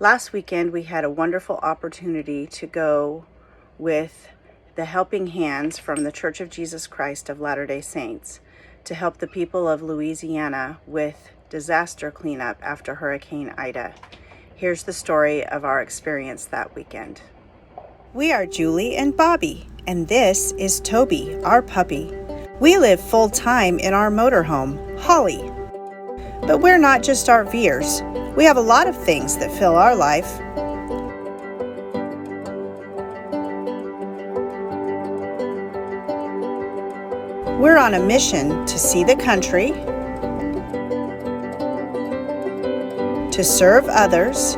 Last weekend, we had a wonderful opportunity to go with the Helping Hands from the Church of Jesus Christ of Latter-day Saints to help the people of Louisiana with disaster cleanup after Hurricane Ida. Here's the story of our experience that weekend. We are Julie and Bobby, and this is Toby, our puppy. We live full-time in our motorhome, Holly. But we're not just RVers. We have a lot of things that fill our life. We're on a mission to see the country, to serve others,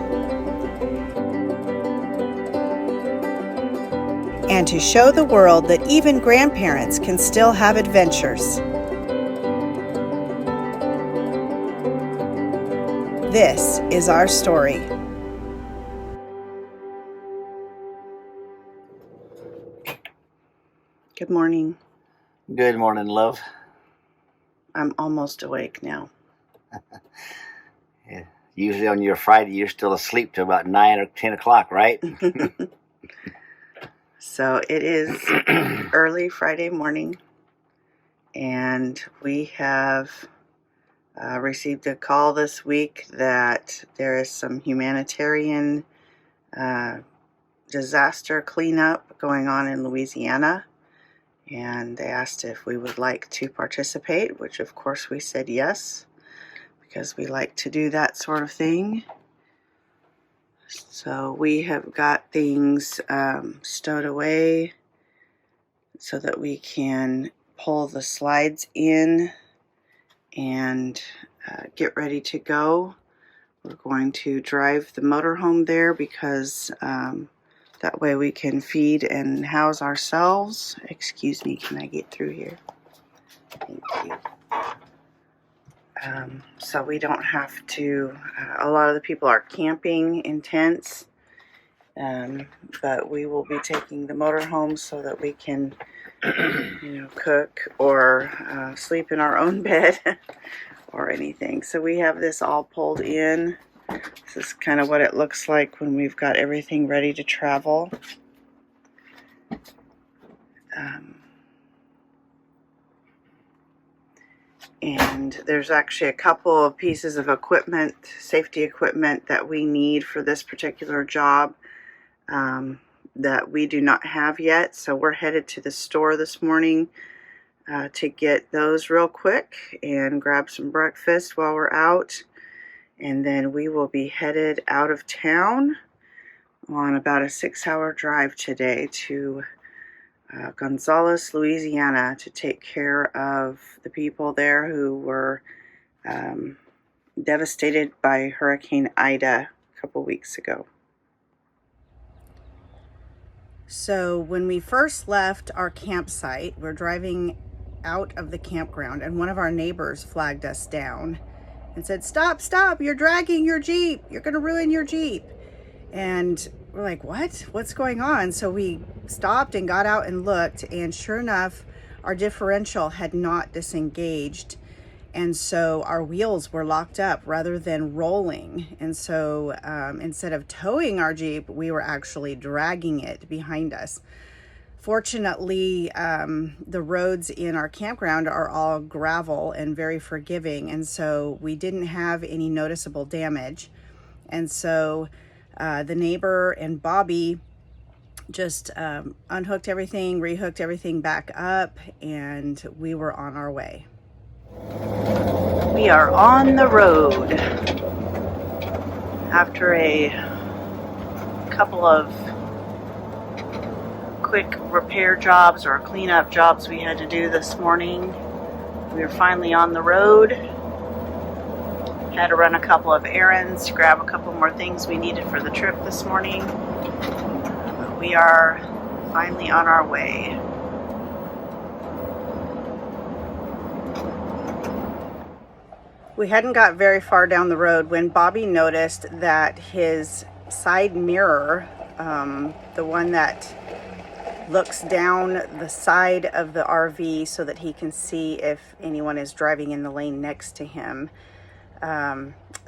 and to show the world that even grandparents can still have adventures. This is our story. Good morning. Good morning, love. I'm almost awake now. Yeah. Usually on your Friday, you're still asleep till about 9 or 10 o'clock, right? So it is early Friday morning, and we have received a call this week that there is some humanitarian disaster cleanup going on in Louisiana, and they asked if we would like to participate, which of course we said yes, because we like to do that sort of thing. So we have got things stowed away so that we can pull the slides in and get ready to go. We're going to drive the motorhome there because that way we can feed and house ourselves. Excuse me, can I get through here? Thank you. So we don't have to, a lot of the people are camping in tents, but we will be taking the motorhome so that we can, cook or sleep in our own bed or anything. So we have this all pulled in. This is kind of what it looks like when we've got everything ready to travel. And there's actually a couple of pieces of equipment, safety equipment, that we need for this particular job that we do not have yet. So we're headed to the store this morning to get those real quick and grab some breakfast while we're out. And then we will be headed out of town on about a 6-hour drive today to Gonzales, Louisiana, to take care of the people there who were devastated by Hurricane Ida a couple weeks ago. So when we first left our campsite, we're driving out of the campground, and one of our neighbors flagged us down and said, stop, you're dragging your Jeep, you're going to ruin your Jeep. And we're like, what's going on? So we stopped and got out and looked, and sure enough, our differential had not disengaged, and so our wheels were locked up rather than rolling. And so instead of towing our Jeep, we were actually dragging it behind us. Fortunately, the roads in our campground are all gravel and very forgiving, and so we didn't have any noticeable damage. And so the neighbor and Bobby just unhooked everything, rehooked everything back up, and we were on our way. We are on the road after a couple of quick repair jobs or cleanup jobs we had to do this morning. We are finally on the road. Had to run a couple of errands, grab a couple more things we needed for the trip this morning. But we are finally on our way. We hadn't got very far down the road when Bobby noticed that his side mirror, the one that looks down the side of the RV so that he can see if anyone is driving in the lane next to him,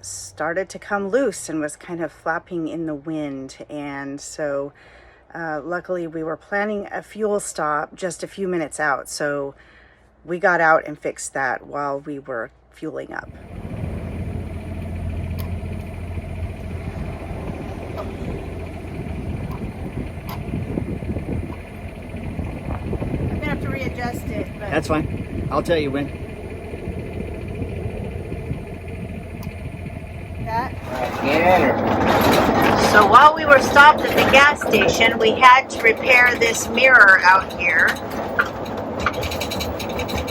started to come loose and was kind of flapping in the wind. And so luckily we were planning a fuel stop just a few minutes out, so we got out and fixed that while we were fueling up. I'm gonna have to readjust it, but that's fine. I'll tell you when. that. So while we were stopped at the gas station, we had to repair this mirror out here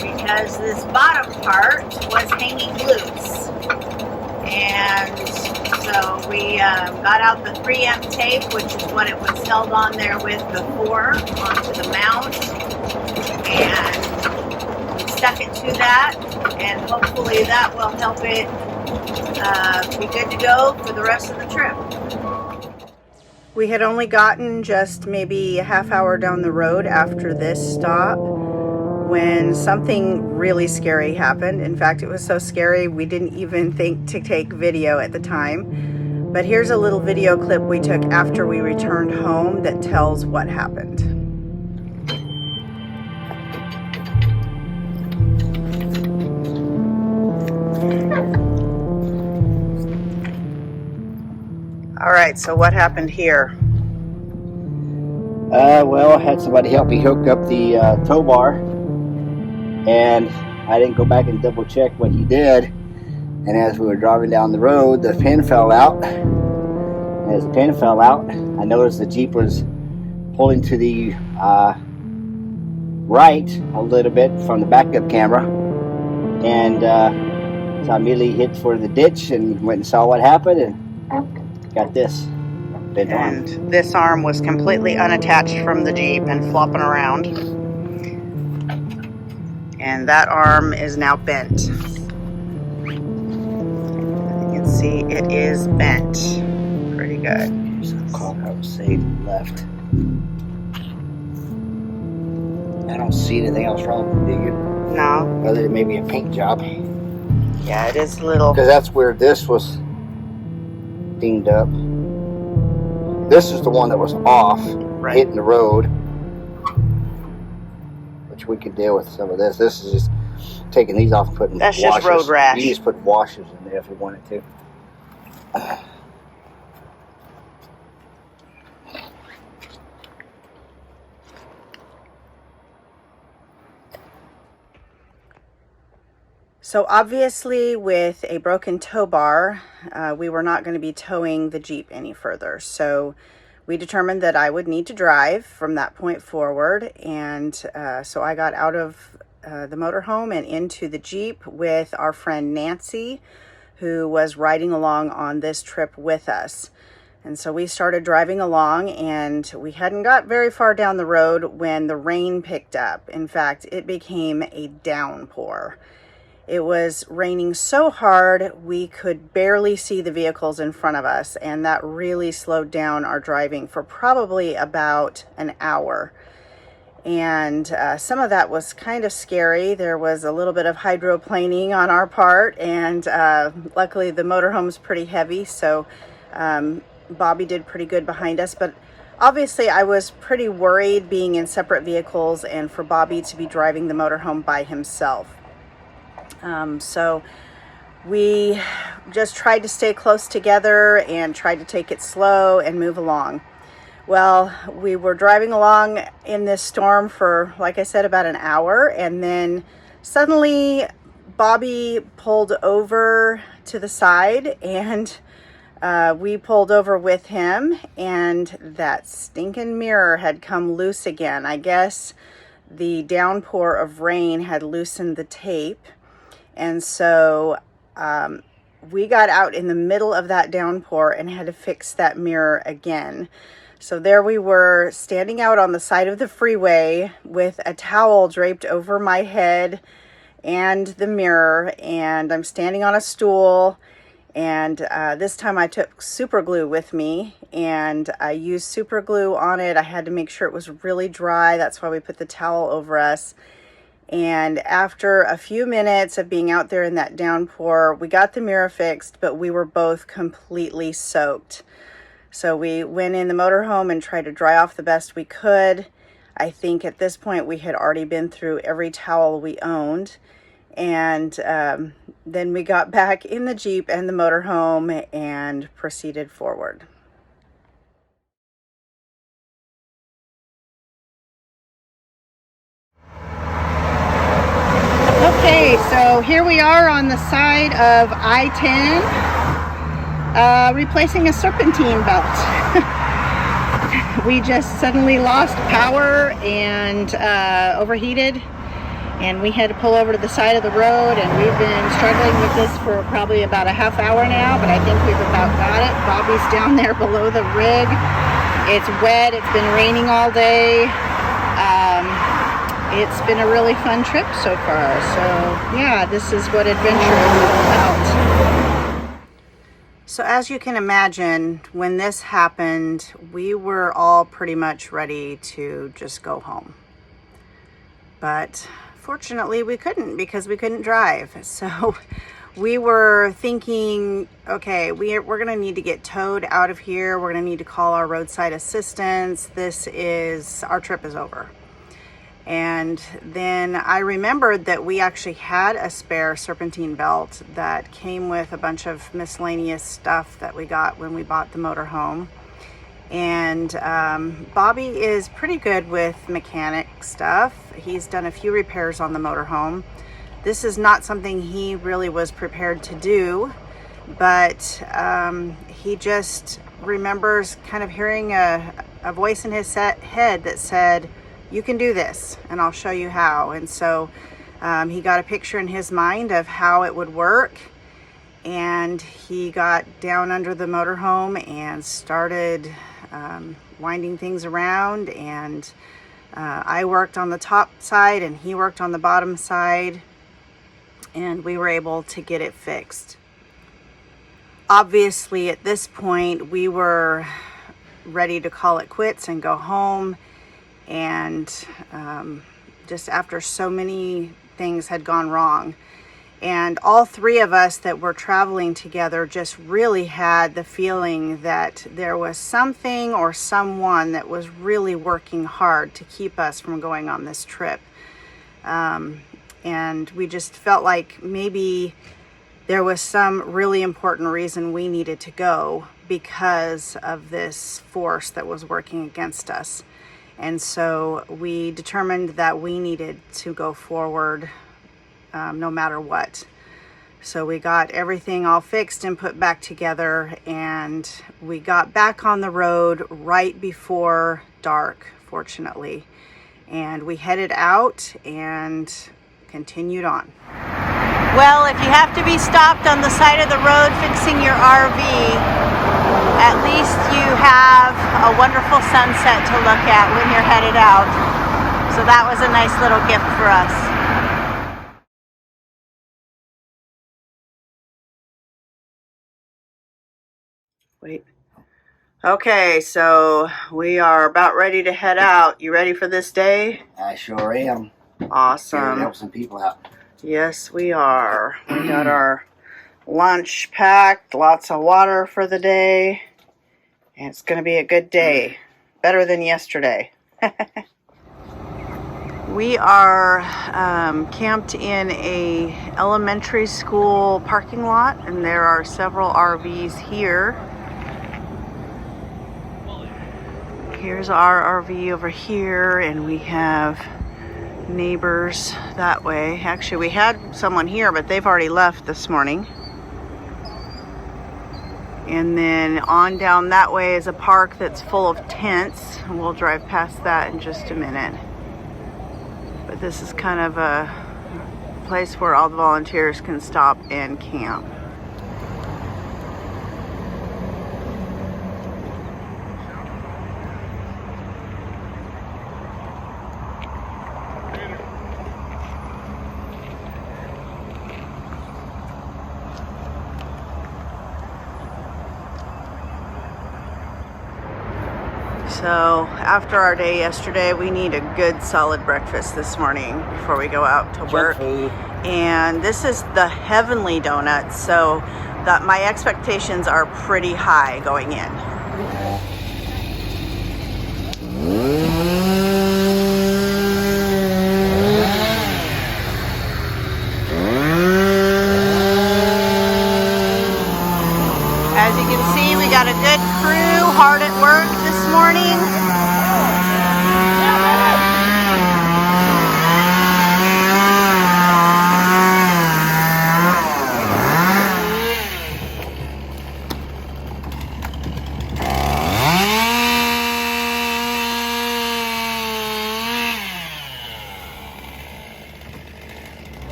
because this bottom part was hanging loose. And so we got out the 3M tape, which is what it was held on there with before, onto the mount, and we stuck it to that, and hopefully that will help it be good to go for the rest of the trip. We had only gotten just maybe a half hour down the road after this stop when something really scary happened. In fact, it was so scary we didn't even think to take video at the time. But here's a little video clip we took after we returned home that tells what happened. All right, so what happened here? Well, I had somebody help me hook up the tow bar, and I didn't go back and double check what he did. And as we were driving down the road, the pin fell out. As the pin fell out, I noticed the Jeep was pulling to the right a little bit from the backup camera, and so I immediately hit for the ditch and went and saw what happened, and got this. And this arm was completely unattached from the Jeep and flopping around. And that arm is now bent. You can see it is bent pretty good. Call out, say left. I don't see anything else wrong with it, do you? No. Other than maybe a paint job. Yeah, it is a little. Because that's where this was dinged up. This is the one that was off, Right. hitting the road. Which we could deal with some of this. This is just taking these off and putting That's washers. just road rash. You can just put washers in there if you wanted to. So obviously with a broken tow bar, we were not going to be towing the Jeep any further. So we determined that I would need to drive from that point forward. And so I got out of the motorhome and into the Jeep with our friend Nancy, who was riding along on this trip with us. And so we started driving along, and we hadn't got very far down the road when the rain picked up. In fact, it became a downpour. It was raining so hard we could barely see the vehicles in front of us, and that really slowed down our driving for probably about an hour. And some of that was kind of scary. There was a little bit of hydroplaning on our part, and luckily the motorhome's pretty heavy, so Bobby did pretty good behind us. But obviously I was pretty worried being in separate vehicles and for Bobby to be driving the motorhome by himself. So we just tried to stay close together and tried to take it slow and move along. Well, we were driving along in this storm for, like I said, about an hour, and then suddenly Bobby pulled over to the side, and we pulled over with him, and that stinking mirror had come loose again. I guess the downpour of rain had loosened the tape. And so we got out in the middle of that downpour and had to fix that mirror again. So there we were, standing out on the side of the freeway with a towel draped over my head and the mirror, and I'm standing on a stool, and this time I took super glue with me, and I used super glue on it. I had to make sure it was really dry. That's why we put the towel over us. And after a few minutes of being out there in that downpour, we got the mirror fixed, but we were both completely soaked. So we went in the motorhome and tried to dry off the best we could. I think at this point we had already been through every towel we owned. And then we got back in the Jeep and the motorhome and proceeded forward. Okay, so here we are on the side of I-10, replacing a serpentine belt. We just suddenly lost power and overheated, and we had to pull over to the side of the road, and we've been struggling with this for probably about a half hour now, but I think we've about got it. Bobby's down there below the rig. It's wet, it's been raining all day. It's been a really fun trip so far. So yeah, this is what adventure is all about. So as you can imagine, when this happened, we were all pretty much ready to just go home. But fortunately we couldn't, because we couldn't drive. So we were thinking, okay, we're going to need to get towed out of here. We're going to need to call our roadside assistance. Our trip is over. And then I remembered that we actually had a spare serpentine belt that came with a bunch of miscellaneous stuff that we got when we bought the motorhome. And Bobby is pretty good with mechanic stuff. He's done a few repairs on the motorhome. This is not something he really was prepared to do, but he just remembers kind of hearing a voice in his head that said, "You can do this, and I'll show you how." And so he got a picture in his mind of how it would work, and he got down under the motorhome and started winding things around. And I worked on the top side and he worked on the bottom side, and we were able to get it fixed. Obviously at this point we were ready to call it quits and go home. And just after so many things had gone wrong, and all three of us that were traveling together just really had the feeling that there was something or someone that was really working hard to keep us from going on this trip. And we just felt like maybe there was some really important reason we needed to go because of this force that was working against us. And so we determined that we needed to go forward no matter what. So we got everything all fixed and put back together, and we got back on the road right before dark, fortunately. And we headed out and continued on. Well, if you have to be stopped on the side of the road fixing your RV, at least you have a wonderful sunset to look at when you're headed out. So that was a nice little gift for us. Wait. Okay, so we are about ready to head out. You ready for this day? I sure am. Awesome. Here to help some people out. Yes, we are. We got our lunch packed, lots of water for the day, and it's going to be a good day. Better than yesterday. We are camped in a elementary school parking lot, and there are several RVs here. Here's our RV over here, and we have neighbors that way. Actually, we had someone here, but they've already left this morning. And then on down that way is a park that's full of tents, and we'll drive past that in just a minute. But this is kind of a place where all the volunteers can stop and camp. So after our day yesterday, we need a good solid breakfast this morning before we go out to work. And this is the Heavenly Donuts, so that my expectations are pretty high going in. As you can see, we got a good crew hard at work this morning.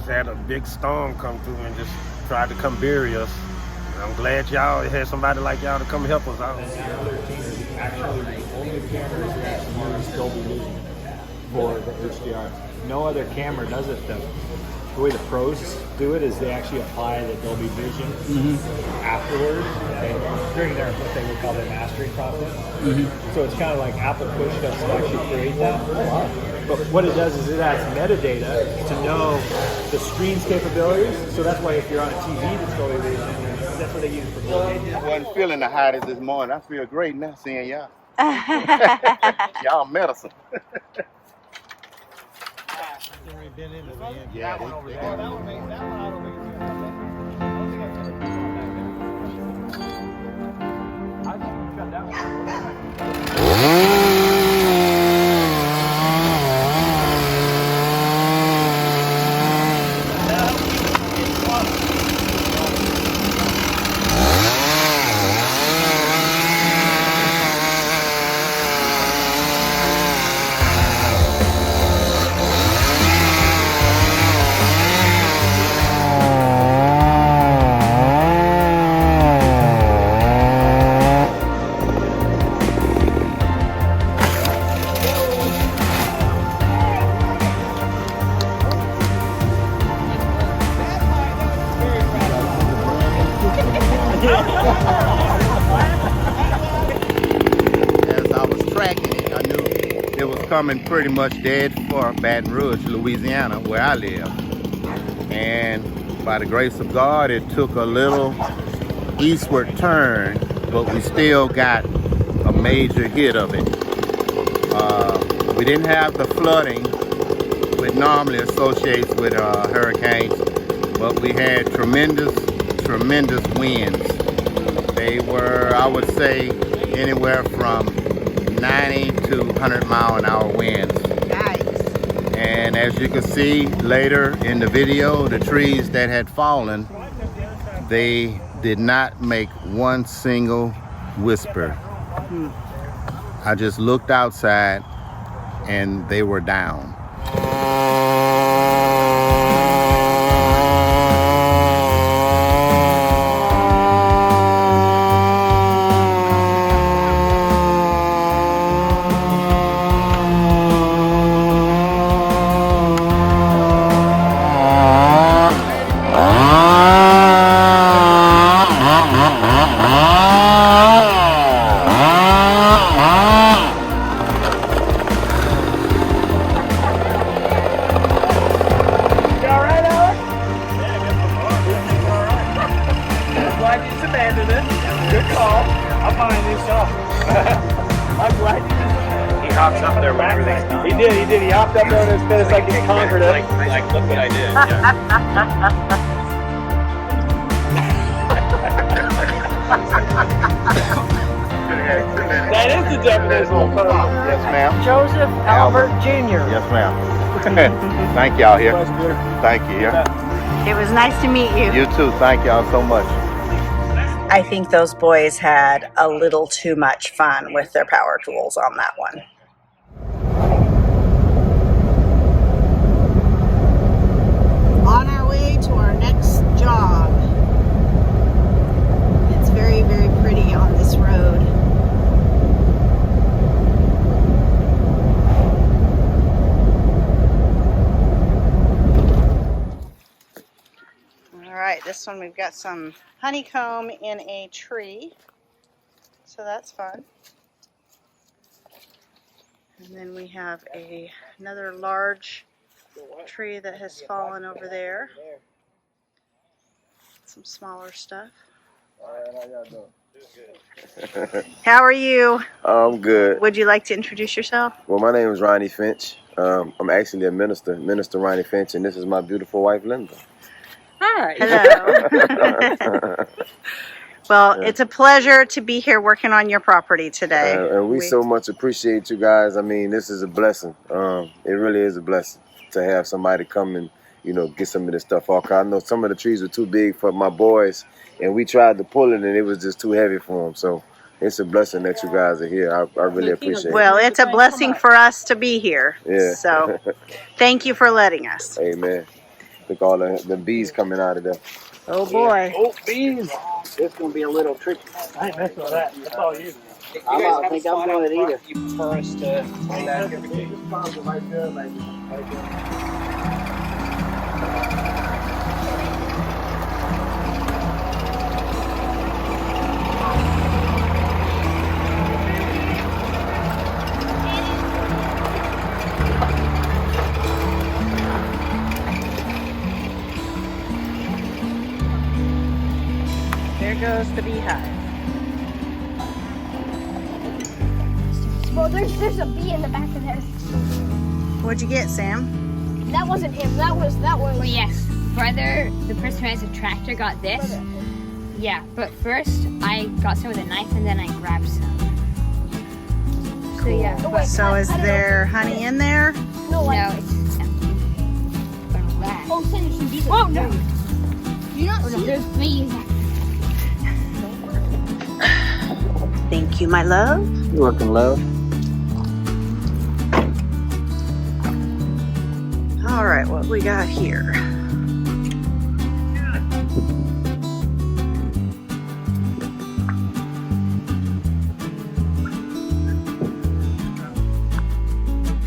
Had a big storm come through and just tried to come bury us. And I'm glad y'all had somebody like y'all to come help us out. Actually, the only cameras that use Dolby Vision for the HDR. No other camera does it though. The way the pros do it is they actually apply the Dolby Vision afterwards. During their what they would call their mastering process. So it's kind of like Apple push us to actually create that. But what it does is it adds metadata to know the screen's capabilities. So that's why if you're on a TV that's Dolby Vision, that's what they use for Dolby. I wasn't feeling the hottest this morning. I feel great now seeing y'all. Y'all medicine. Yeah, as I was tracking it, I knew it was coming pretty much dead for Baton Rouge, Louisiana, where I live. And by the grace of God, it took a little eastward turn, but we still got a major hit of it. We didn't have the flooding which normally associates with hurricanes, but we had tremendous winds. They were, I would say, anywhere from 90 to 100 mile an hour winds. Nice. And as you can see later in the video, the trees that had fallen, they did not make one single whisper. I just looked outside and they were down. did. He did. He hopped up there on his fence like he conquered it. Like, look what I did. Yeah. That is the definition of fun. Yes, ma'am. Joseph Albert Jr. Yes, ma'am. Thank y'all here. Thank you here. It was nice to meet you. You too. Thank y'all so much. I think those boys had a little too much fun with their power tools on that one. On our way to our next job. It's very, very pretty on this road. All right, this one we've got some honeycomb in a tree, so that's fun. And then we have another large tree that has fallen over there. Some smaller stuff. How are you? I'm good. Would you like to introduce yourself? Well, my name is Ronnie Finch. I'm actually a minister, Minister Ronnie Finch, and this is my beautiful wife, Linda. Hi. Hello. Well, it's a pleasure to be here working on your property today. And we so much appreciate you guys. I mean, this is a blessing. It really is a blessing to have somebody come and, you know, get some of this stuff off. I know some of the trees were too big for my boys, and we tried to pull it, and it was just too heavy for them. So it's a blessing that you guys are here. I really appreciate it. Well, it's a blessing for us to be here. Yeah. So thank you for letting us. Amen. Look, all the bees coming out of there. Oh, boy. Oh, bees. It's gonna be a little tricky. I ain't messing with that. That's all you. I don't think I'm doing it either. You prefer us to come back here? There goes the beehive. Well, there's a bee in the back of there. What'd you get, Sam? That wasn't him. That was. Well, yes, brother, the person who has a tractor got this. Brother. Yeah, but first I got some with a knife and then I grabbed some. So yeah. Oh, wait, So is there honey in there? No, No, it's empty. But a rat. Oh, send you some bees. Oh no! You not Oh no, see there's bees. Thank you, my love. You're welcome, love. All right, what we got here?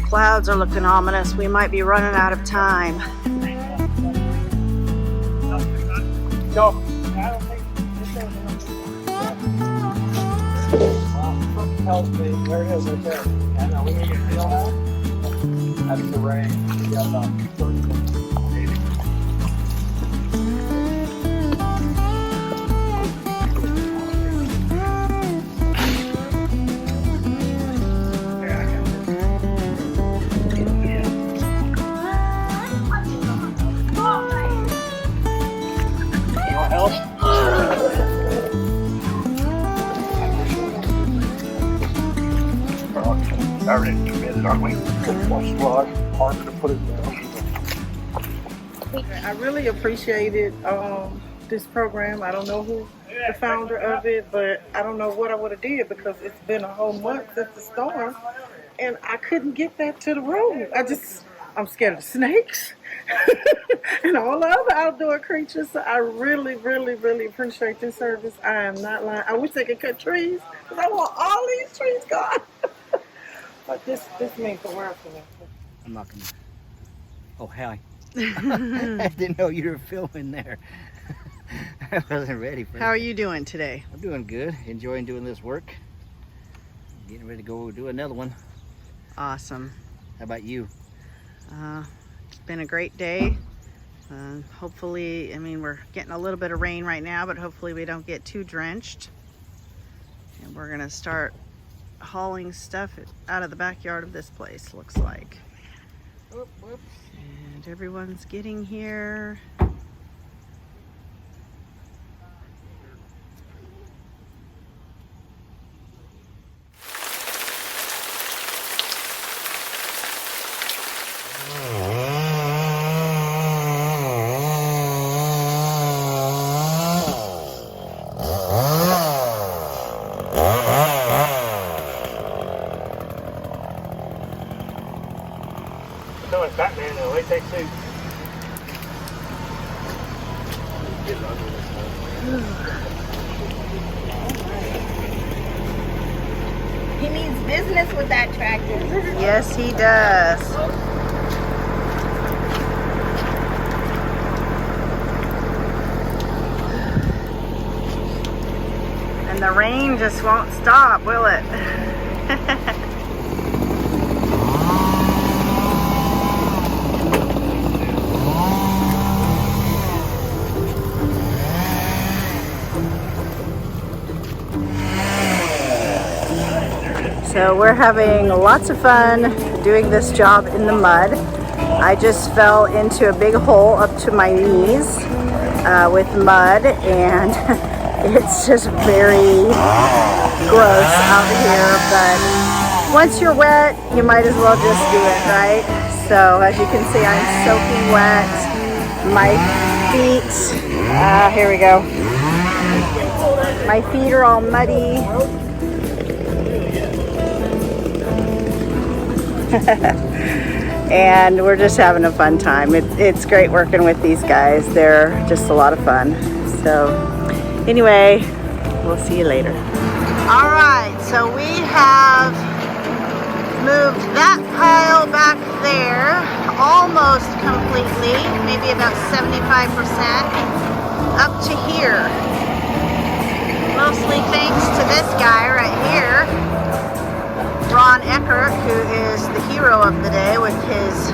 Clouds are looking ominous. We might be running out of time. No. I don't think this is something tells me where it is right there. I know we need to feel that. That's the rain. Yeah, about 30 minutes. Already committed, aren't we? Harder to put it down. I really appreciated this program. I don't know who the founder of it, but I don't know what I would have did because it's been a whole month since the storm, and I couldn't get back to the road. I'm scared of snakes and all the other outdoor creatures. So I really, really, really appreciate this service. I am not lying. I wish they could cut trees because I want all these trees gone. But this means the world to me. I'm not gonna. Oh, hi. I didn't know you were filming there. I wasn't ready for it. How are you doing today? I'm doing good. Enjoying doing this work. Getting ready to go do another one. Awesome. How about you? It's been a great day. Hopefully, I mean, we're getting a little bit of rain right now, but hopefully we don't get too drenched. And we're gonna start hauling stuff out of the backyard of this place, looks like. And everyone's getting here. So it's Batman in a latex suit. He means business with that tractor. Yes, he does. And the rain just won't stop, will it? So we're having lots of fun doing this job in the mud. I just fell into a big hole up to my knees with mud, and it's just very gross out here, but once you're wet, you might as well just do it, right? So as you can see, I'm soaking wet. My feet, here we go. My feet are all muddy. And we're just having a fun time. It's great working with these guys. They're just a lot of fun. So anyway, we'll see you later. All right, so we have moved that pile back there almost completely, maybe about 75% up to here. Mostly thanks to this guy right here, Ron Eckert, who is the hero of the day with his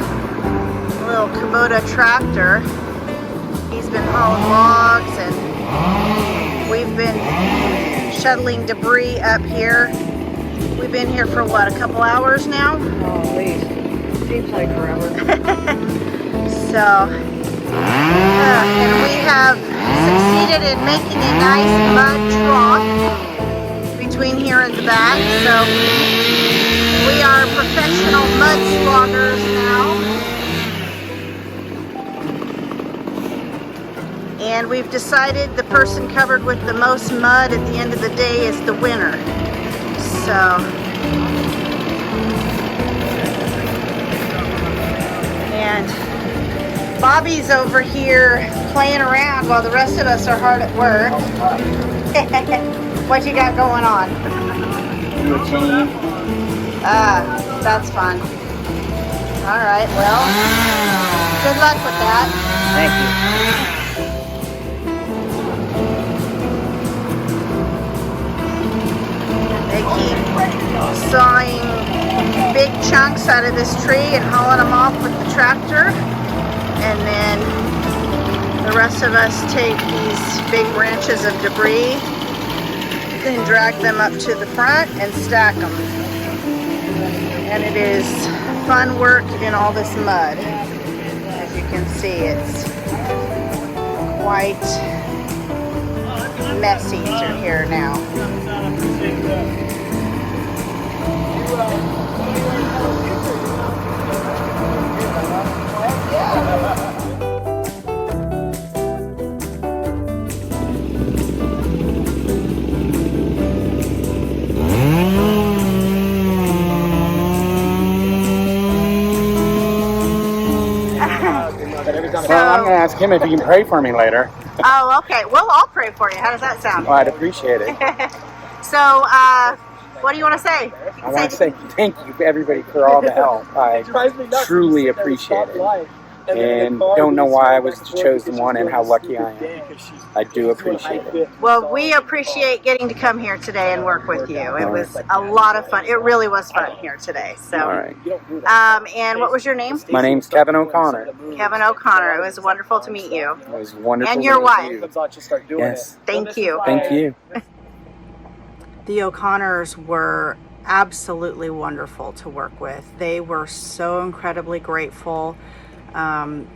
little Kubota tractor. He's been hauling logs, and we've been shuttling debris up here. We've been here for what, a couple hours now? Oh, at least. Seems like forever. So, and we have succeeded in making a nice mud trough between here and the back. So we are professional mud sloggers now. And we've decided the person covered with the most mud at the end of the day is the winner. So, and Bobby's over here playing around while the rest of us are hard at work. What you got going on? Routine. That's fun. All right, well, good luck with that. Thank you. They keep sawing big chunks out of this tree and hauling them off with the tractor. And then the rest of us take these big branches of debris and drag them up to the front and stack them. And it is fun work in all this mud. As you can see, it's quite messy through here now. Well, I'm going to ask him if he can pray for me later. Oh, okay. Well, I'll pray for you. How does that sound? Well, I'd appreciate it. So, what do you want to say? I want to say thank you, everybody, for all the help. I truly appreciate it. And don't know why I was the chosen one and how lucky I am. I do appreciate it. Well, we appreciate getting to come here today and work with you. It was a lot of fun. It really was fun here today. So, All right. And what was your name? My name's Kevin O'Connor. Kevin O'Connor. It was wonderful to meet you. It was wonderful. And your to meet wife. you. Yes. Thank you. Thank you. The O'Connors were absolutely wonderful to work with. They were so incredibly grateful.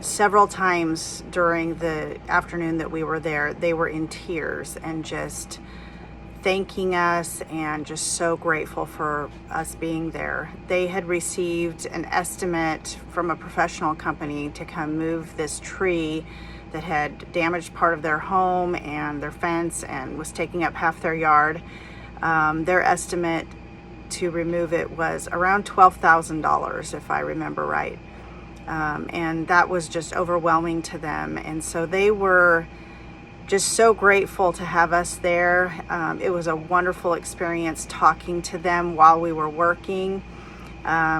Several times during the afternoon that we were there, they were in tears and just thanking us and just so grateful for us being there. They had received an estimate from a professional company to come move this tree that had damaged part of their home and their fence and was taking up half their yard. Their estimate to remove it was around $12,000, if I remember right. And that was just overwhelming to them. And so they were just so grateful to have us there. It was a wonderful experience talking to them while we were working.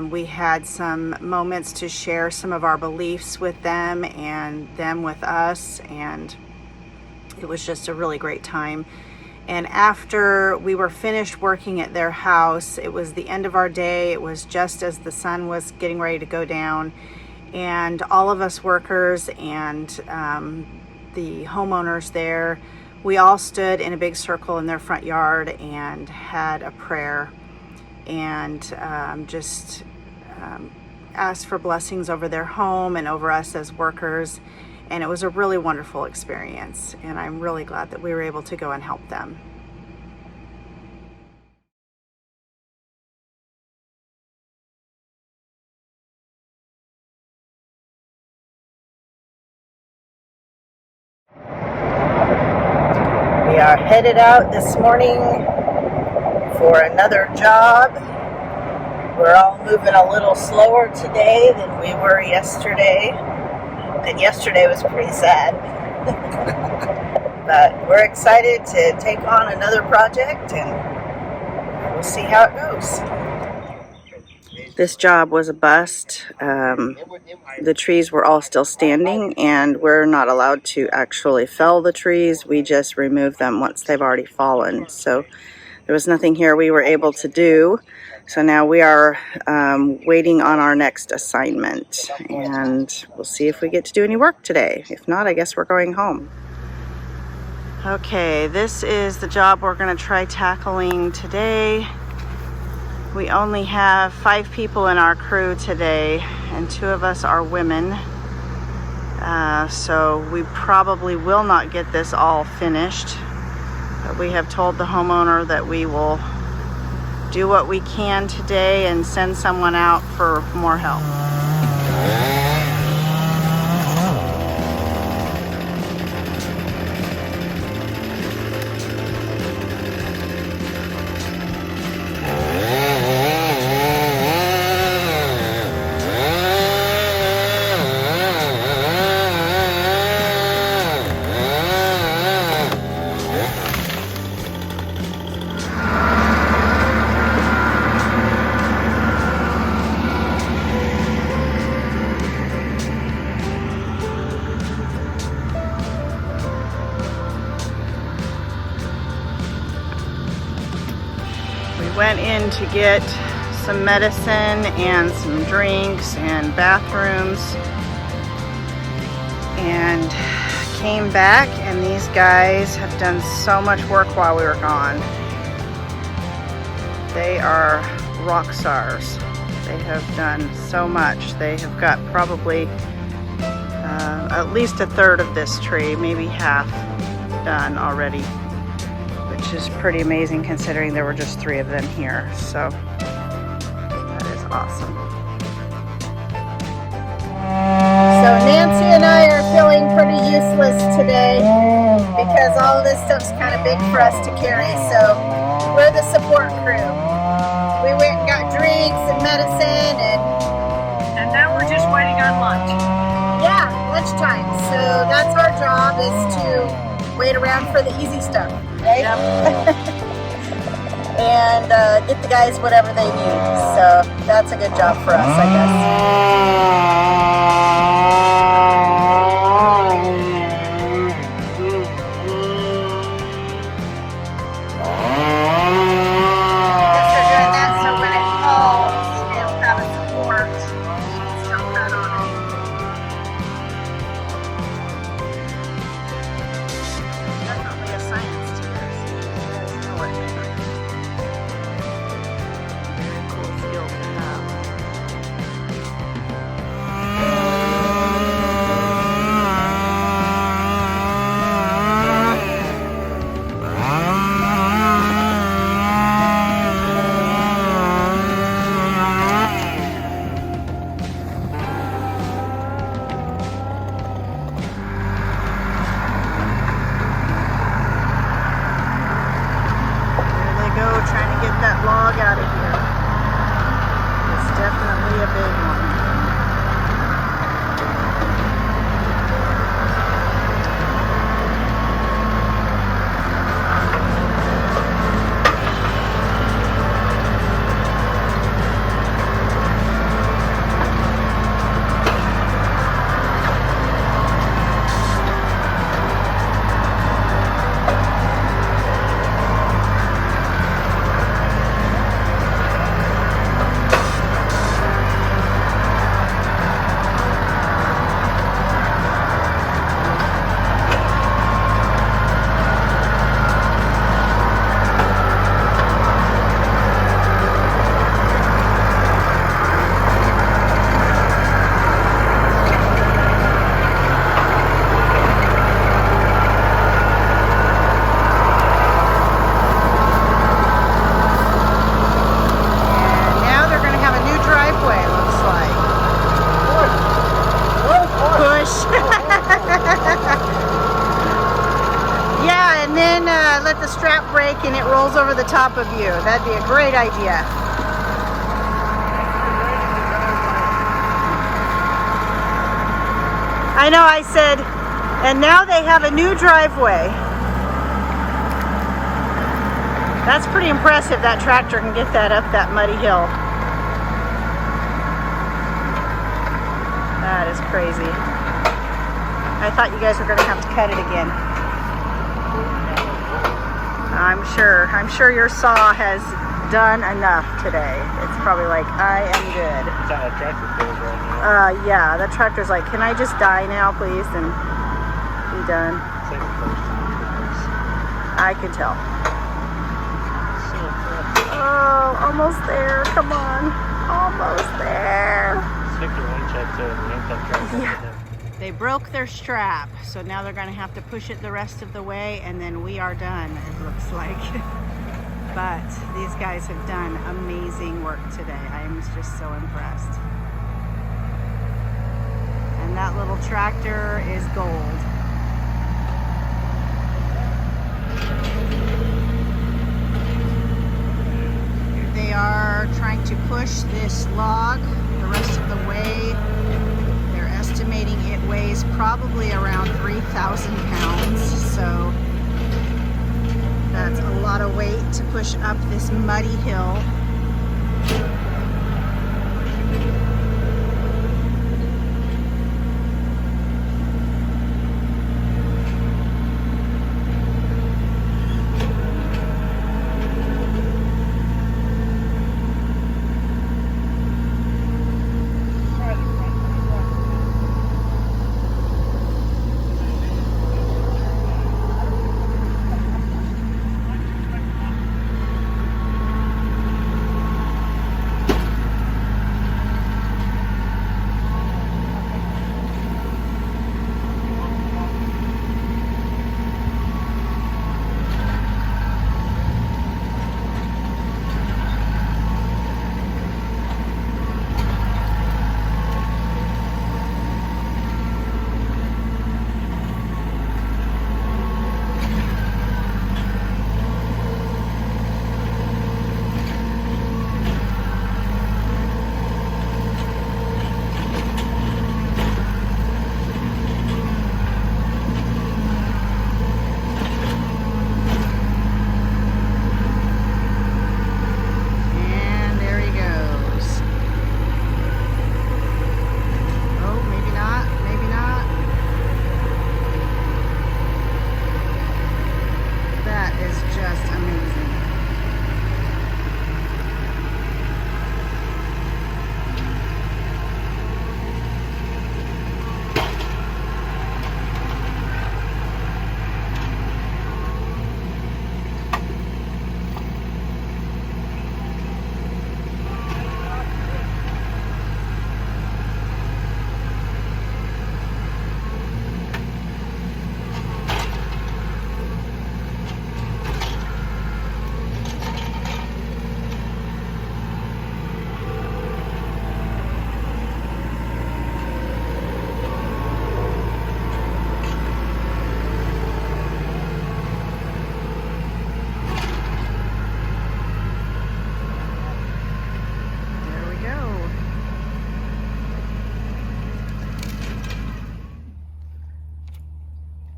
We had some moments to share some of our beliefs with them and them with us, and it was just a really great time. And after we were finished working at their house, it was the end of our day. It was just as the sun was getting ready to go down, and all of us workers and the homeowners there, we all stood in a big circle in their front yard and had a prayer and just asked for blessings over their home and over us as workers. And it was a really wonderful experience, and I'm really glad that we were able to go and help them. We are headed out this morning for another job. We're all moving a little slower today than we were yesterday. And yesterday was pretty sad. But we're excited to take on another project, and we'll see how it goes. This job was a bust. The trees were all still standing, and we're not allowed to actually fell the trees. We just remove them once they've already fallen. So there was nothing here we were able to do. So now we are waiting on our next assignment, and we'll see if we get to do any work today. If not, I guess we're going home. Okay, this is the job we're going to try tackling today. We only have 5 people in our crew today, and 2 of us are women. So we probably will not get this all finished. But we have told the homeowner that we will do what we can today and send someone out for more help. Went in to get some medicine and some drinks and bathrooms, and came back, and these guys have done so much work while we were gone. They are rock stars. They have done so much. They have got probably at least a third of this tree, maybe half done already, which is pretty amazing considering there were just 3 of them here. So that is awesome. So Nancy and I are feeling pretty useless today because all of this stuff's kind of big for us to carry. So we're the support crew. We went and got drinks and medicine, and now we're just waiting on lunch. Yeah, lunchtime. So that's our job, is to wait around for the easy stuff. Right? Yep. And get the guys whatever they need. So that's a good job for us, I they're doing that so when it falls, it'll have a support. Still cut on it. Definitely a science to this. You guys know it. the strap break and it rolls over the top of you. That'd be a great idea. I know, I said, and now they have a new driveway. That's pretty impressive, that tractor can get that up that muddy hill. That is crazy. I thought you guys were going to have to cut it again. I'm sure your saw has done enough today. It's probably like, I am good. It's how that tractor feels right now. Yeah, that tractor's like, can I just die now, please, and be done? It's like the first time. I can tell. Oh, almost there. Come on. Almost there. Stick your winch up to the impact tractor. Yeah. They broke their strap, so now they're going to have to push it the rest of the way, and then we are done, it looks like. But these guys have done amazing work today. I am just so impressed. And that little tractor is gold. They are trying to push this log the rest of the way. They're estimating it weighs probably around 3,000 pounds, so that's a lot of weight to push up this muddy hill.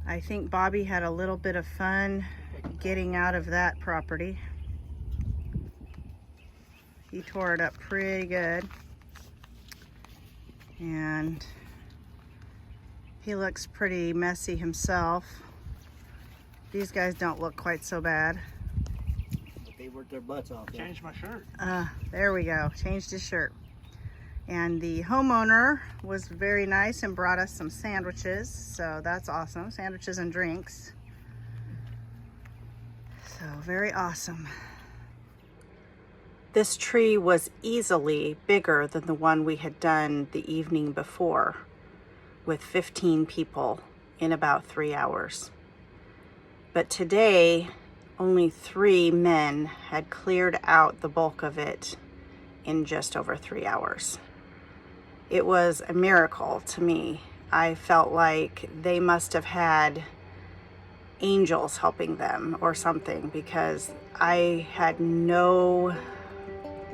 I think Bobby had a little bit of fun getting out of that property. He tore it up pretty good. And he looks pretty messy himself. These guys don't look quite so bad. But they worked their butts off. Changed my shirt. There we go. Changed his shirt. And the homeowner was very nice and brought us some sandwiches. So that's awesome. Sandwiches and drinks. So very awesome. This tree was easily bigger than the one we had done the evening before with 15 people in about 3 hours. But today, only 3 men had cleared out the bulk of it in just over 3 hours. It was a miracle to me. I felt like they must have had angels helping them or something, because I had no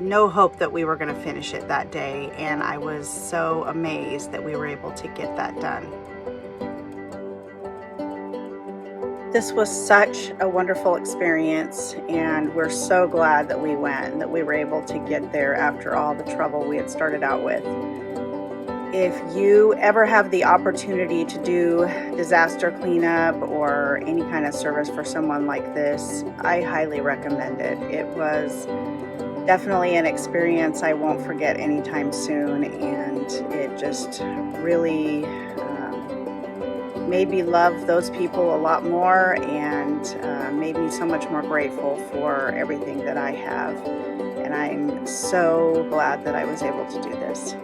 hope that we were going to finish it that day, and I was so amazed that we were able to get that done. This was such a wonderful experience, and we're so glad that we went and that we were able to get there after all the trouble we had started out with. If you ever have the opportunity to do disaster cleanup or any kind of service for someone like this, I highly recommend it. It was definitely an experience I won't forget anytime soon, and it just really made me love those people a lot more, and made me so much more grateful for everything that I have. And I'm so glad that I was able to do this.